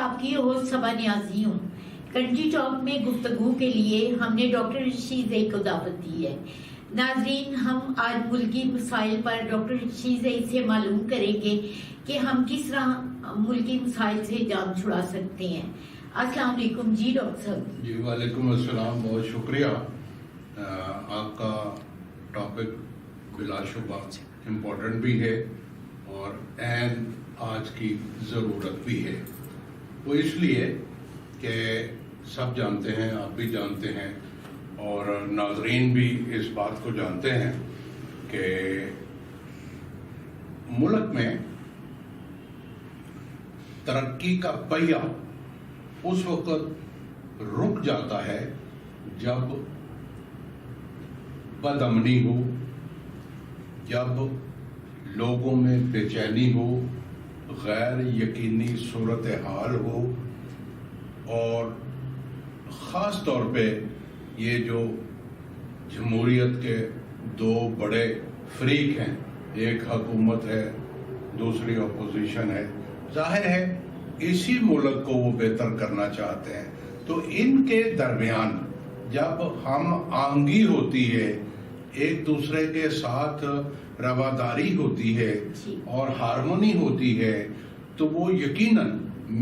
آپ کی ہوسٹ صبا نیازی ہوں۔ کنٹری ٹاک میں گفتگو کے لیے ہم نے ڈاکٹر شیزے کو دعوت دی ہے۔ ناظرین، ہم آج ملکی مسائل پر ڈاکٹر شیزے سے معلوم کریں گے کہ ہم کس طرح ملکی مسائل سے جان چھڑا سکتے ہیں۔ السلام علیکم جی ڈاکٹر صاحب۔ جی وعلیکم السلام، بہت شکریہ۔ آپ کا ٹاپک بلا شبہ امپورٹنٹ بھی ہے اور عین آج کی ضرورت بھی ہے۔ وہ اس لیے کہ سب جانتے ہیں، آپ بھی جانتے ہیں اور ناظرین بھی اس بات کو جانتے ہیں کہ ملک میں ترقی کا پہیہ اس وقت رک جاتا ہے جب بد امنی ہو، جب لوگوں میں بے چینی ہو، غیر یقینی صورتحال ہو، اور خاص طور پہ یہ جو جمہوریت کے دو بڑے فریق ہیں، ایک حکومت ہے، دوسری اپوزیشن ہے، ظاہر ہے اسی ملک کو وہ بہتر کرنا چاہتے ہیں۔ تو ان کے درمیان جب ہم آہنگی ہوتی ہے، ایک دوسرے کے ساتھ رواداری ہوتی ہے اور ہارمونی ہوتی ہے، تو وہ یقیناً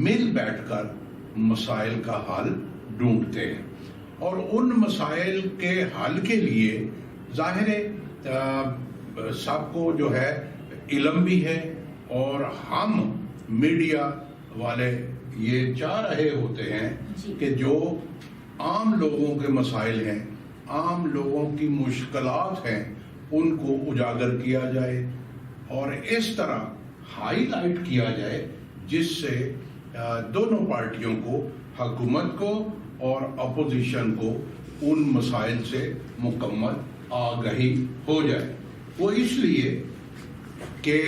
مل بیٹھ کر مسائل کا حل ڈھونڈتے ہیں۔ اور ان مسائل کے حل کے لیے ظاہر ہے سب کو جو ہے علم بھی ہے، اور ہم میڈیا والے یہ چاہ رہے ہوتے ہیں کہ جو عام لوگوں کے مسائل ہیں، عام لوگوں کی مشکلات ہیں، ان کو اجاگر کیا جائے اور اس طرح ہائی لائٹ کیا جائے جس سے دونوں پارٹیوں کو، حکومت کو اور اپوزیشن کو، ان مسائل سے مکمل آگہی ہو جائے۔ وہ اس لیے کہ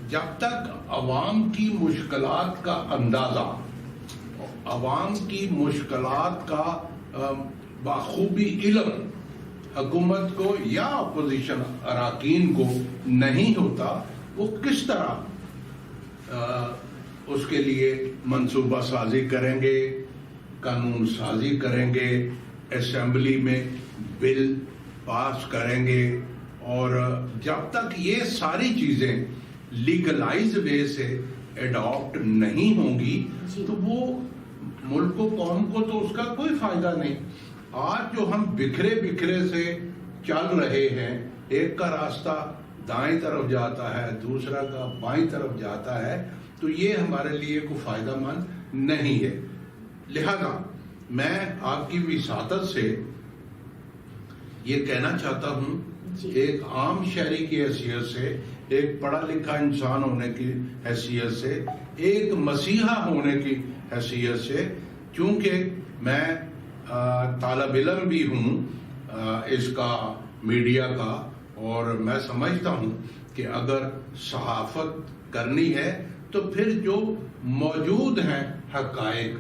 جب تک عوام کی مشکلات کا اندازہ، عوام کی مشکلات کا بخوبی علم حکومت کو یا اپوزیشن اراکین کو نہیں ہوتا، وہ کس طرح اس کے لیے منصوبہ سازی کریں گے، قانون سازی کریں گے، اسمبلی میں بل پاس کریں گے، اور جب تک یہ ساری چیزیں لیگلائز وے سے ایڈاپٹ نہیں ہوں گی تو وہ ملک و قوم کو تو اس کا کوئی فائدہ نہیں۔ آج جو ہم بکھرے سے چل رہے ہیں، ایک کا راستہ دائیں طرف جاتا ہے، دوسرا کا بائیں طرف جاتا ہے، تو یہ ہمارے لیے کوئی فائدہ مند نہیں ہے۔ لہذا میں آپ کی وساطت سے یہ کہنا چاہتا ہوں، ایک عام شہری کی حیثیت سے، ایک پڑھا لکھا انسان ہونے کی حیثیت سے، ایک مسیحا ہونے کی حیثیت سے، چونکہ میں طالب علم بھی ہوں اس کا، میڈیا کا، اور میں سمجھتا ہوں کہ اگر صحافت کرنی ہے تو پھر جو موجود ہیں حقائق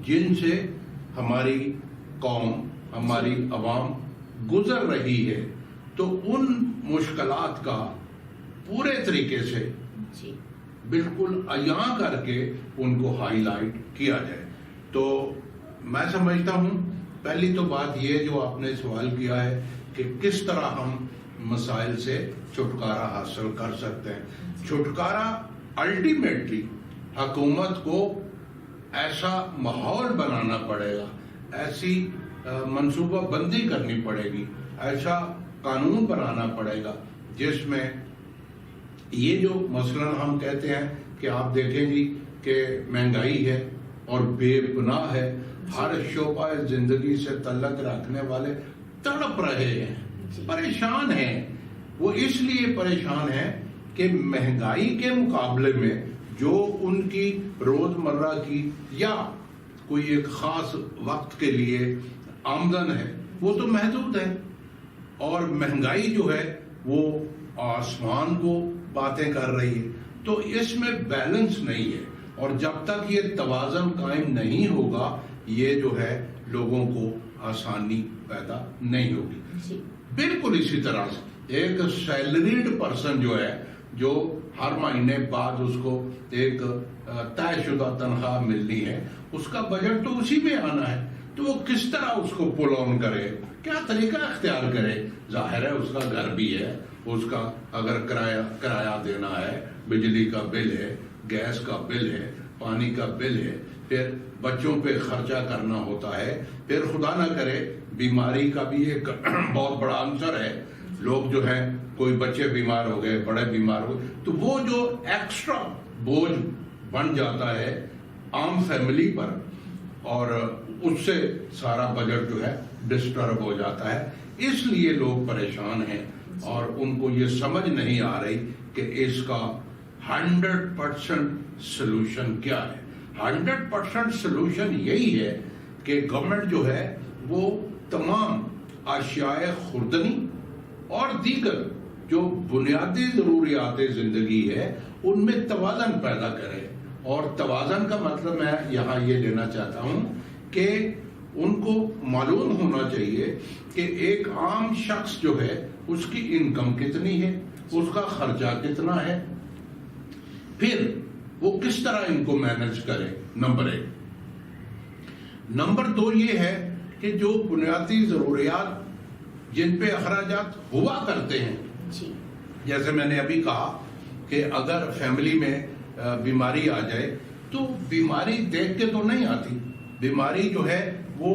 جن سے ہماری قوم، ہماری عوام گزر رہی ہے، تو ان مشکلات کا پورے طریقے سے بالکل عیاں کر کے ان کو ہائی لائٹ کیا جائے۔ تو میں سمجھتا ہوں پہلی تو بات یہ جو آپ نے سوال کیا ہے کہ کس طرح ہم مسائل سے چھٹکارا حاصل کر سکتے ہیں۔ چھٹکارا الٹیمیٹلی حکومت کو ایسا ماحول بنانا پڑے گا، ایسی منصوبہ بندی کرنی پڑے گی، ایسا قانون بنانا پڑے گا جس میں یہ جو مثلا ہم کہتے ہیں کہ آپ دیکھیں گی کہ مہنگائی ہے اور بے پناہ ہے، ہر شعبہ زندگی سے تعلق رکھنے والے تڑپ رہے ہیں، پریشان ہیں۔ وہ اس لیے پریشان ہیں کہ مہنگائی کے مقابلے میں جو ان کی روزمرہ کی یا کوئی ایک خاص وقت کے لیے آمدن ہے وہ تو محدود ہے، اور مہنگائی جو ہے وہ آسمان کو باتیں کر رہی ہے۔ تو اس میں بیلنس نہیں ہے، اور جب تک یہ توازن قائم نہیں ہوگا یہ جو ہے لوگوں کو آسانی پیدا نہیں ہوگی۔ بالکل اسی طرح سے ایک سیلریڈ پرسن جو ہے، جو ہر مہینے بعد اس کو ایک طے شدہ تنخواہ ملنی ہے اس کا بجٹ تو اسی میں آنا ہے، تو وہ کس طرح اس کو پل آن کرے، کیا طریقہ اختیار کرے. ظاہر ہے اس کا گھر بھی ہے، اس کا اگر کرایہ دینا ہے، بجلی کا بل ہے، گیس کا بل ہے، پانی کا بل ہے، پھر بچوں پہ خرچہ کرنا ہوتا ہے، پھر خدا نہ کرے بیماری کا بھی ایک بہت بڑا عنصر ہے. لوگ جو ہے کوئی بچے بیمار ہو گئے، بڑے بیمار ہو گئے، تو وہ جو ایکسٹرا بوجھ بن جاتا ہے عام فیملی پر، اور اس سے سارا بجٹ جو ہے ڈسٹرب ہو جاتا ہے. اس لیے لوگ پریشان ہیں اور ان کو یہ سمجھ نہیں آ رہی کہ اس کا 100% سلوشن کیا ہے. 100% سلوشن یہی ہے کہ گورنمنٹ جو ہے وہ تمام اشیاء خوردنی اور دیگر جو بنیادی ضروریات زندگی ہے ان میں توازن پیدا کرے. اور توازن کا مطلب میں یہاں یہ لینا چاہتا ہوں کہ ان کو معلوم ہونا چاہیے کہ ایک عام شخص جو ہے اس کی انکم کتنی ہے، اس کا خرچہ کتنا ہے، پھر وہ کس طرح ان کو مینج کرے. نمبر 1. نمبر 2 یہ ہے کہ جو بنیادی ضروریات جن پہ اخراجات ہوا کرتے ہیں، جیسے میں نے ابھی کہا کہ اگر فیملی میں بیماری آ جائے تو بیماری دیکھ کے تو نہیں آتی. بیماری جو ہے وہ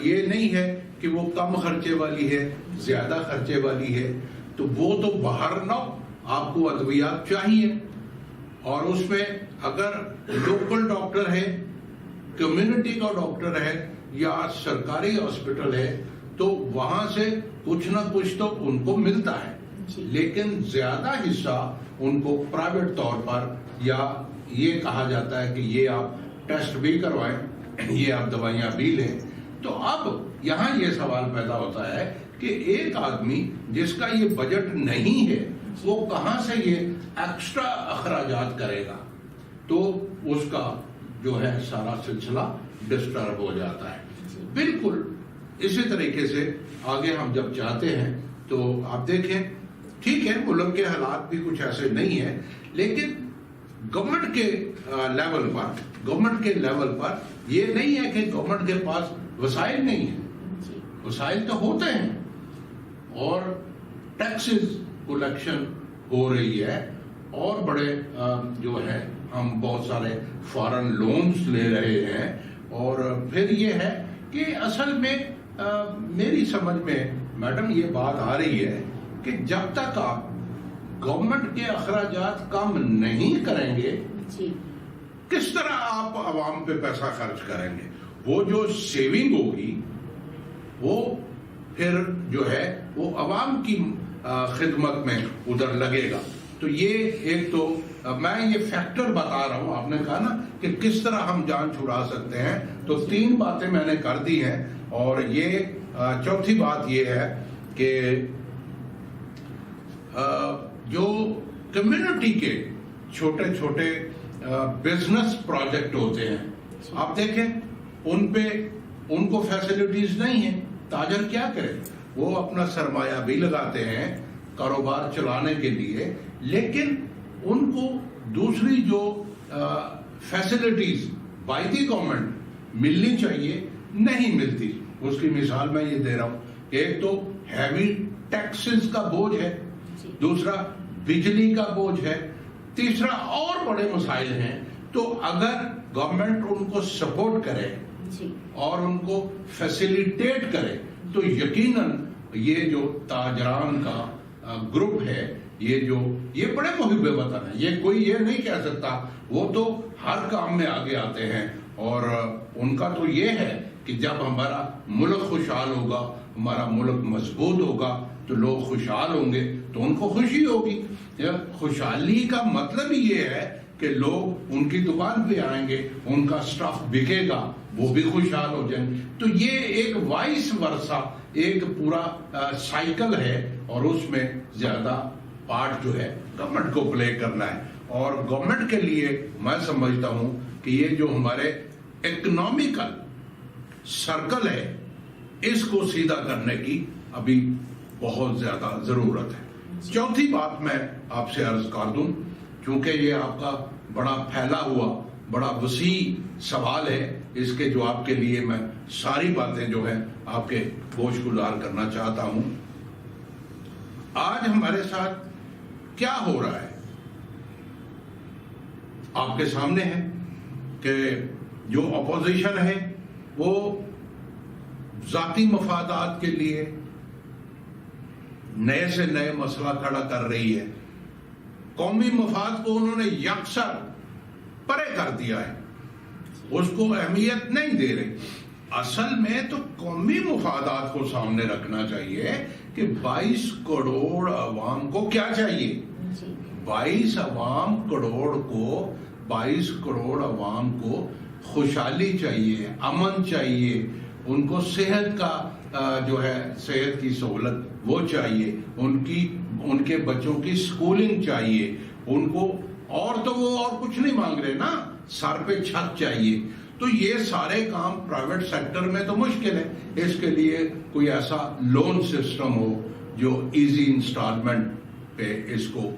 یہ نہیں ہے کہ وہ کم خرچے والی ہے، زیادہ خرچے والی ہے، تو وہ تو باہر نہ ہو، آپ کو ادویات چاہیے. اور اس میں اگر لوکل ڈاکٹر ہے، کمیونٹی کا ڈاکٹر ہے یا سرکاری ہاسپٹل ہے تو وہاں سے کچھ نہ کچھ تو ان کو ملتا ہے. لیکن زیادہ حصہ ان کو پرائیویٹ طور پر، یا یہ کہا جاتا ہے کہ یہ آپ ٹیسٹ بھی کروائیں، یہ آپ دوائیاں بھی لیں. تو اب یہاں یہ سوال پیدا ہوتا ہے کہ ایک آدمی جس کا یہ بجٹ نہیں ہے وہ کہاں سے یہ ایکسٹرا اخراجات کرے گا، تو اس کا جو ہے سارا سلسلہ ڈسٹرب ہو جاتا ہے. بالکل اسی طریقے سے آگے ہم جب چاہتے ہیں تو آپ دیکھیں، ٹھیک ہے ملک کے حالات بھی کچھ ایسے نہیں ہیں، لیکن گورنمنٹ کے لیول پر یہ نہیں ہے کہ گورنمنٹ کے پاس وسائل نہیں ہیں. وسائل تو ہوتے ہیں، اور ٹیکسز کلیکشن ہو رہی ہے، اور بڑے جو ہے ہم بہت سارے فارن لونز لے رہے ہیں. اور پھر یہ ہے کہ اصل میں میری سمجھ میں میڈم یہ بات آ رہی ہے کہ جب تک آپ گورنمنٹ کے اخراجات کم نہیں کریں گے کس طرح آپ عوام پہ پیسہ خرچ کریں گے. وہ جو سیونگ ہوگی وہ پھر جو ہے وہ عوام کی خدمت میں ادھر لگے گا. تو یہ ایک تو میں یہ فیکٹر بتا رہا ہوں. آپ نے کہا نا کہ کس طرح ہم جان چھڑا سکتے ہیں، تو 3 باتیں میں نے کر دی ہیں. اور یہ چوتھی بات یہ ہے کہ جو کمیونٹی کے چھوٹے چھوٹے بزنس پروجیکٹ ہوتے ہیں، آپ دیکھیں ان کو فیسلٹیز نہیں ہیں. تاجر کیا کرے، وہ اپنا سرمایہ بھی لگاتے ہیں کاروبار چلانے کے لیے، لیکن ان کو دوسری جو فیسلٹیز بائی دی گورنمنٹ ملنی چاہیے نہیں ملتی. اس کی مثال میں یہ دے رہا ہوں کہ ایک تو ہیوی ٹیکسز کا بوجھ ہے، دوسرا بجلی کا بوجھ ہے، تیسرا اور بڑے مسائل ہیں. تو اگر گورنمنٹ ان کو سپورٹ کرے اور ان کو فیسیلیٹیٹ کرے تو یقیناً یہ جو تاجران کا گروپ ہے، یہ بڑے محب وطن ہیں. یہ کوئی یہ نہیں کہہ سکتا، وہ تو ہر کام میں آگے آتے ہیں. اور ان کا تو یہ ہے کہ جب ہمارا ملک خوشحال ہوگا، ہمارا ملک مضبوط ہوگا تو لوگ خوشحال ہوں گے تو ان کو خوشی ہوگی. خوشحالی کا مطلب ہی یہ ہے کہ لوگ ان کی دکان پہ آئیں گے، ان کا سٹاف بکے گا، وہ بھی خوشحال ہو جائیں گے. تو یہ ایک وائس ورثہ ایک پورا سائیکل ہے، اور اس میں زیادہ پارٹ جو ہے گورنمنٹ کو پلے کرنا ہے. اور گورنمنٹ کے لیے میں سمجھتا ہوں کہ یہ جو ہمارے اکنامیکل سرکل ہے اس کو سیدھا کرنے کی ابھی بہت زیادہ ضرورت ہے. چوتھی بات میں آپ سے عرض کر دوں، چونکہ یہ آپ کا بڑا پھیلا ہوا بڑا وسیع سوال ہے. اس کے جواب کے لیے میں ساری باتیں جو ہیں آپ کے گوش گزار کرنا چاہتا ہوں. آج ہمارے ساتھ کیا ہو رہا ہے آپ کے سامنے ہے کہ جو اپوزیشن ہے وہ ذاتی مفادات کے لیے نئے سے نئے مسئلہ کھڑا کر رہی ہے. قومی مفاد کو انہوں نے یکسر پرے کر دیا ہے, اس کو اہمیت نہیں دے رہے. اصل میں تو قومی مفادات کو سامنے رکھنا چاہیے کہ 22 کروڑ عوام کو کیا چاہیے. 22 کروڑ عوام کو خوشحالی چاہیے, امن چاہیے, ان کو صحت کا جو ہے صحت کی سہولت وہ چاہیے, ان کے بچوں کی سکولنگ چاہیے ان کو, اور تو وہ اور کچھ نہیں مانگ رہے نا, سر پہ چھت چاہیے. تو یہ سارے کام پرائیویٹ سیکٹر میں تو مشکل ہے. اس کے لیے کوئی ایسا لون سسٹم ہو جو ایزی انسٹالمنٹ پہ اس کو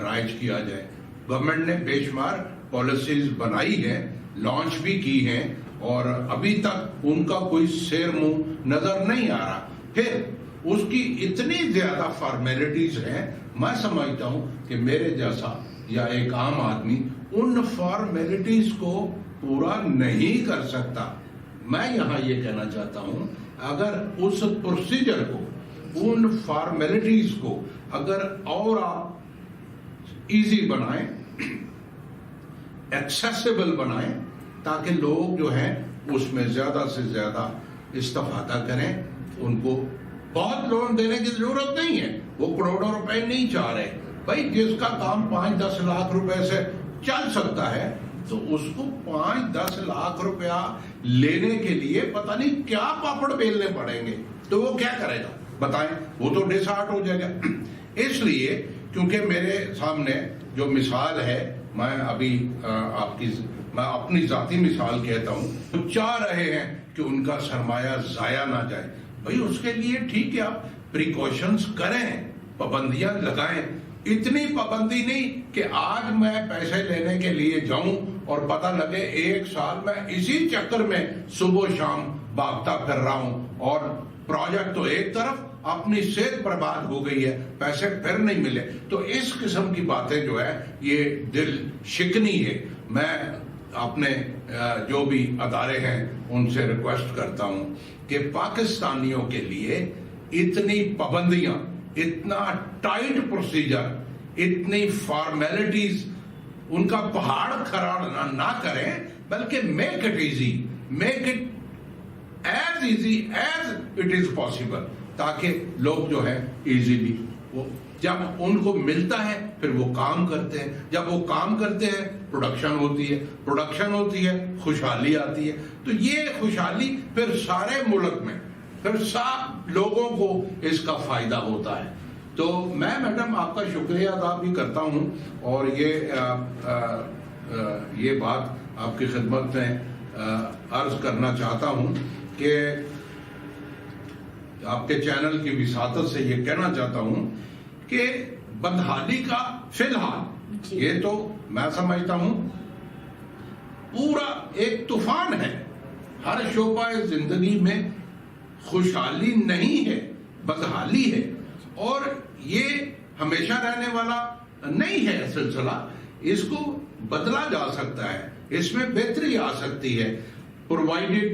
رائج کیا جائے. گورنمنٹ نے بے شمار پالیسیز بنائی ہیں, لانچ بھی کی ہیں, اور ابھی تک ان کا کوئی سیر منہ نظر نہیں آ رہا. پھر اس کی اتنی زیادہ فارمیلٹیز ہیں, میں سمجھتا ہوں کہ میرے جیسا یا ایک عام آدمی ان فارمیلٹیز کو پورا نہیں کر سکتا. میں یہاں یہ کہنا چاہتا ہوں, اگر اس پروسیجر کو, ان فارمیلٹیز کو اگر اور آپ ایزی بنائیں, ایکسیسیبل بنائیں, تاکہ لوگ جو ہیں اس میں زیادہ سے زیادہ استفادہ کریں. ان کو بہت لون دینے کی ضرورت نہیں ہے, وہ کروڑوں روپے نہیں چاہ رہے. بھائی جس کا کام 5-10 لاکھ روپے سے چل سکتا ہے تو اس کو 5-10 لاکھ روپیہ لینے کے لیے پتہ نہیں کیا پاپڑ بیلنے پڑیں گے, تو وہ کیا کرے گا بتائیں, وہ تو ڈسہارٹ ہو جائے گا. اس لیے کیونکہ میرے سامنے جو مثال ہے, میں ابھی میں اپنی ذاتی مثال کہتا ہوں, وہ چاہ رہے ہیں کہ ان کا سرمایہ ضائع نہ جائے. بھائی اس کے لیے ٹھیک ہے, آپ پریکاشنز کریں, پابندیاں لگائیں. اتنی پابندی نہیں کہ آج میں پیسے لینے کے لیے جاؤں اور پتہ لگے 1 سال میں اسی چکر میں صبح شام بھاگتا پھر رہا ہوں, اور پروجیکٹ تو ایک طرف, اپنی صحت برباد ہو گئی ہے, پیسے پھر نہیں ملے. تو اس قسم کی باتیں جو ہے یہ دل شکنی ہے. میں اپنے جو بھی ادارے ہیں ان سے ریکویسٹ کرتا ہوں کہ پاکستانیوں کے لیے اتنی پابندیاں, اتنا ٹائٹ پروسیجر, اتنی فارمیلٹیز, ان کا پہاڑ کھڑا نہ کریں, بلکہ make it easy, make it as easy as it is possible, تاکہ لوگ جو ہے ایزیلی, وہ جب ان کو ملتا ہے پھر وہ کام کرتے ہیں, جب وہ کام کرتے ہیں پروڈکشن ہوتی ہے, خوشحالی آتی ہے. تو یہ خوشحالی پھر سارے ملک میں, پھر سب لوگوں کو اس کا فائدہ ہوتا ہے. تو میں میڈم آپ کا شکریہ ادا بھی کرتا ہوں, اور یہ بات آپ کی خدمت میں عرض کرنا چاہتا ہوں کہ آپ کے چینل کی وساطت سے یہ کہنا چاہتا ہوں کہ بدحالی کا فی الحال یہ تو میں سمجھتا ہوں پورا ایک طوفان ہے. ہر شعبہ زندگی میں خوشحالی نہیں ہے, بدحالی ہے, اور یہ ہمیشہ رہنے والا نہیں ہے سلسلہ. اس کو بدلا جا سکتا ہے, اس میں بہتری آ سکتی ہے, پرووائڈڈ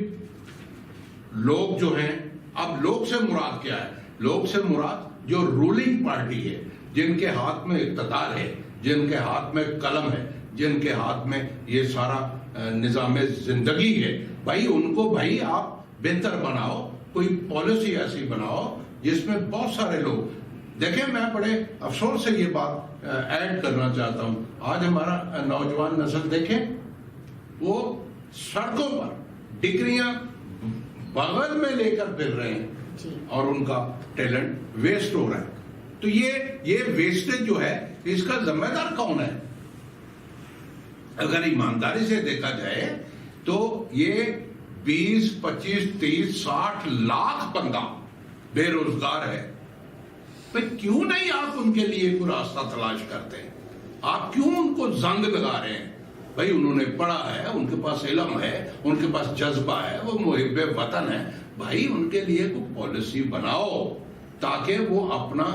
لوگ جو ہیں, اب لوگ سے مراد کیا ہے؟ لوگ سے مراد جو رولنگ پارٹی ہے, جن کے ہاتھ میں اقتدار ہے, جن کے ہاتھ میں قلم ہے, جن کے ہاتھ میں یہ سارا نظام زندگی ہے. بھائی ان کو بھائی آپ بہتر بناؤ, کوئی پالیسی ایسی بناؤ جس میں بہت سارے لوگ دیکھیں. میں بڑے افسوس سے یہ بات ایڈ کرنا چاہتا ہوں, آج ہمارا نوجوان نسل دیکھیں, وہ سڑکوں پر ڈگریاں بغل میں لے کر پھر رہے ہیں اور ان کا ٹیلنٹ ویسٹ ہو رہا ہے. تو یہ ویسٹیج جو ہے اس کا ذمہ دار کون ہے؟ اگر ایمانداری سے دیکھا جائے تو یہ 20, 25, 30, 60 لاکھ بندہ بے روزگار ہے. کیوں نہیں آپ ان کے لیے کوئی راستہ تلاش کرتے ہیں؟ آپ کیوں ان کو زنگ لگا رہے ہیں؟ بھائی انہوں نے پڑھا ہے, ان کے پاس علم ہے, ان کے پاس جذبہ ہے, وہ محب وطن ہے, بھائی ان کے لیے کوئی پالیسی بناؤ تاکہ وہ اپنا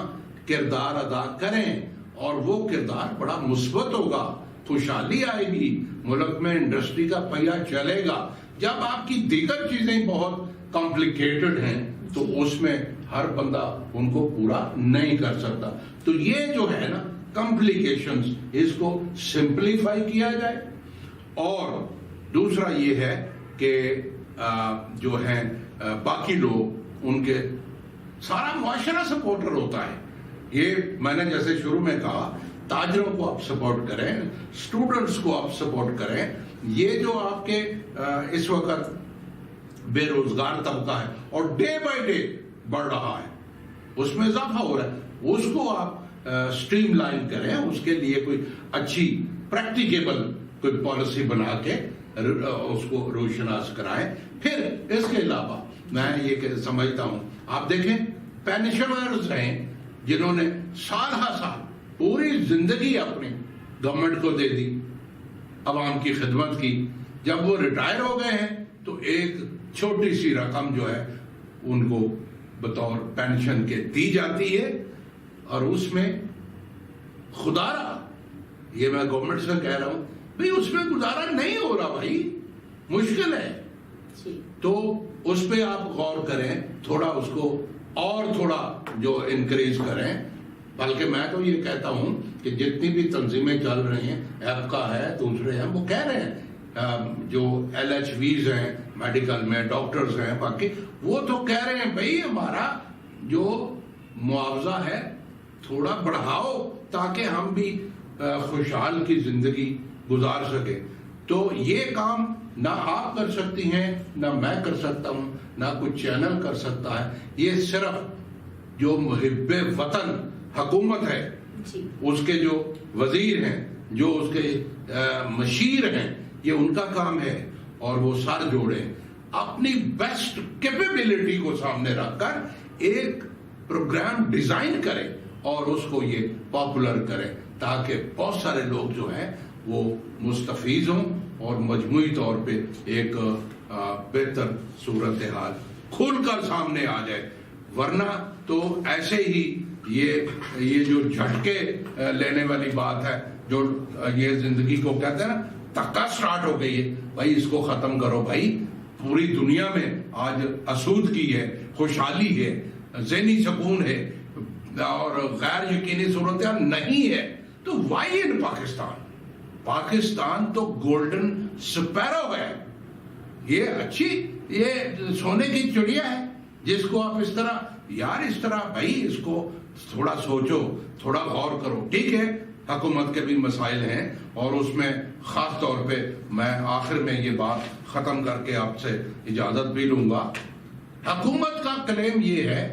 کردار ادا کریں, اور وہ کردار بڑا مثبت ہوگا, خوشحالی آئے گی, ملک میں انڈسٹری کا پہیہ چلے گا. جب آپ کی دیگر چیزیں بہت کمپلیکیٹڈ ہیں تو اس میں ہر بندہ ان کو پورا نہیں کر سکتا. تو یہ جو ہے نا کمپلیکیشنز, اس کو سمپلیفائی کیا جائے. اور دوسرا یہ ہے کہ جو ہیں باقی لوگ, ان کے سارا معاشرہ سپورٹر ہوتا ہے. یہ میں نے جیسے شروع میں کہا, تاجروں کو آپ سپورٹ کریں, اسٹوڈنٹس کو آپ سپورٹ کریں. یہ جو آپ کے اس وقت بے روزگار طبقہ ہے اور ڈے بائی ڈے بڑھ رہا ہے, اس میں اضافہ ہو رہا ہے, اس کو آپ سٹریم لائن کریں, اس کے لیے کوئی اچھی پریکٹیکیبل کوئی پالیسی بنا کے اس کو روشناس کرائیں. پھر اس کے علاوہ میں یہ سمجھتا ہوں, آپ دیکھیں پینشنرز ہیں جنہوں نے سال ہا سال پوری زندگی اپنی گورنمنٹ کو دے دی, عوام کی خدمت کی, جب وہ ریٹائر ہو گئے ہیں تو ایک چھوٹی سی رقم جو ہے ان کو بطور پینشن کے دی جاتی ہے, اور اس میں خدا رہا, یہ میں گورنمنٹ سے کہہ رہا ہوں بھئی اس میں گزارا نہیں ہو رہا, بھائی مشکل ہے. تو اس پہ آپ غور کریں, تھوڑا اس کو اور تھوڑا جو انکریز کریں. بلکہ میں تو یہ کہتا ہوں کہ جتنی بھی تنظیمیں چل رہی ہیں, ایپکا ہے, دوسرے ہیں, وہ کہہ رہے ہیں, جو LHVs ہیں میڈیکل میں, ڈاکٹرز ہیں, باقی وہ تو کہہ رہے ہیں بھئی ہمارا جو معاوضہ ہے تھوڑا بڑھاؤ تاکہ ہم بھی خوشحال کی زندگی گزار سکیں. تو یہ کام نہ آپ کر سکتی ہیں, نہ میں کر سکتا ہوں, نہ کوئی چینل کر سکتا ہے. یہ صرف جو محب وطن حکومت ہے, اس کے جو وزیر ہیں, جو اس کے مشیر ہیں, یہ ان کا کام ہے. اور وہ سر جوڑیں, اپنی بیسٹ کیپیبلٹی کو سامنے رکھ کر ایک پروگرام ڈیزائن کریں اور اس کو یہ پاپولر کریں, تاکہ بہت سارے لوگ جو ہیں وہ مستفیض ہوں اور مجموعی طور پہ ایک بہتر صورتحال کھل کر سامنے آ جائے. ورنہ تو ایسے ہی یہ جو جھٹکے لینے والی بات ہے, جو یہ زندگی کو کہتے ہیں نا تکا سٹارٹ ہو گئی ہے, بھائی اس کو ختم کرو. بھائی پوری دنیا میں آج آسودگی ہے, خوشحالی ہے, ذہنی سکون ہے, اور غیر یقینی صورتحال نہیں ہے. تو وائی ان پاکستان تو گولڈن سپیرو ہے, یہ اچھی, یہ سونے کی چڑیا ہے, جس کو آپ اس طرح یار اس طرح بھائی اس کو تھوڑا سوچو, تھوڑا غور کرو. ٹھیک ہے حکومت کے بھی مسائل ہیں, اور اس میں خاص طور پہ میں آخر میں یہ بات ختم کر کے آپ سے اجازت بھی لوں گا. حکومت کا کلیم یہ ہے,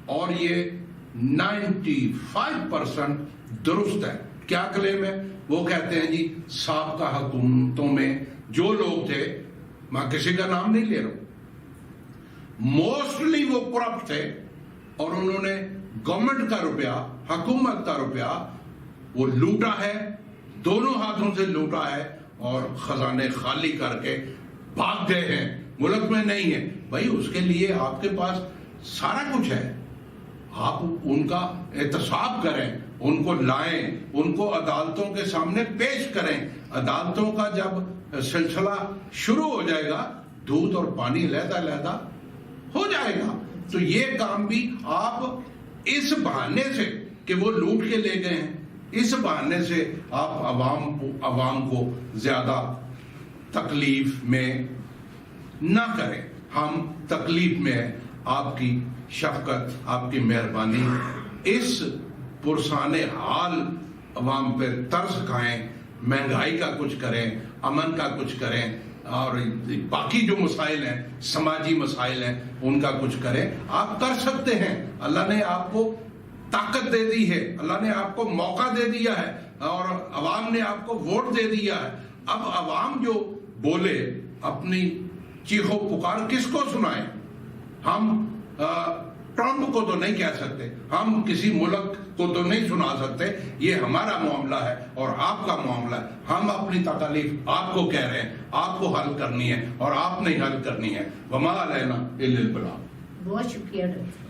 اور یہ 95% درست ہے. کیا کلیم ہے؟ وہ کہتے ہیں جی سابقہ حکومتوں میں جو لوگ تھے, میں کسی کا نام نہیں لے رہا ہوں, موسٹلی وہ کرپٹ تھے, اور انہوں نے گورنمنٹ کا روپیہ, حکومت کا روپیہ وہ لوٹا ہے, دونوں ہاتھوں سے لوٹا ہے, اور خزانے خالی کر کے بھاگ گئے ہیں, ملک میں نہیں ہے. بھائی اس کے لیے آپ کے پاس سارا کچھ ہے, آپ ان کا احتساب کریں, ان کو لائیں, ان کو عدالتوں کے سامنے پیش کریں. عدالتوں کا جب سلسلہ شروع ہو جائے گا, دودھ اور پانی علیحدہ علیحدہ ہو جائے گا. تو یہ کام بھی آپ اس بہانے سے کہ وہ لوٹ کے لے گئے ہیں, اس بہانے سے آپ عوام کو زیادہ تکلیف میں نہ کریں. ہم تکلیف میں ہیں, آپ کی شفقت, آپ کی مہربانی, اس پرسان حال عوام پہ ترس کھائیں, مہنگائی کا کچھ کریں, امن کا کچھ کریں, اور باقی جو مسائل ہیں, سماجی مسائل ہیں, ان کا کچھ کریں. آپ کر سکتے ہیں, اللہ نے آپ کو طاقت دے دی ہے, اللہ نے آپ کو موقع دے دیا ہے, اور عوام نے آپ کو ووٹ دے دیا ہے. اب عوام جو بولے, اپنی چیخو پکار کس کو سنائیں؟ ہم ٹرمپ کو تو نہیں کہہ سکتے, ہم کسی ملک کو تو نہیں سنا سکتے, یہ ہمارا معاملہ ہے اور آپ کا معاملہ ہے. ہم اپنی تکالیف آپ کو کہہ رہے ہیں, آپ کو حل کرنی ہے اور آپ نے حل کرنی ہے. وما علینا الا البلاغ. بہت شکریہ ڈاکٹر.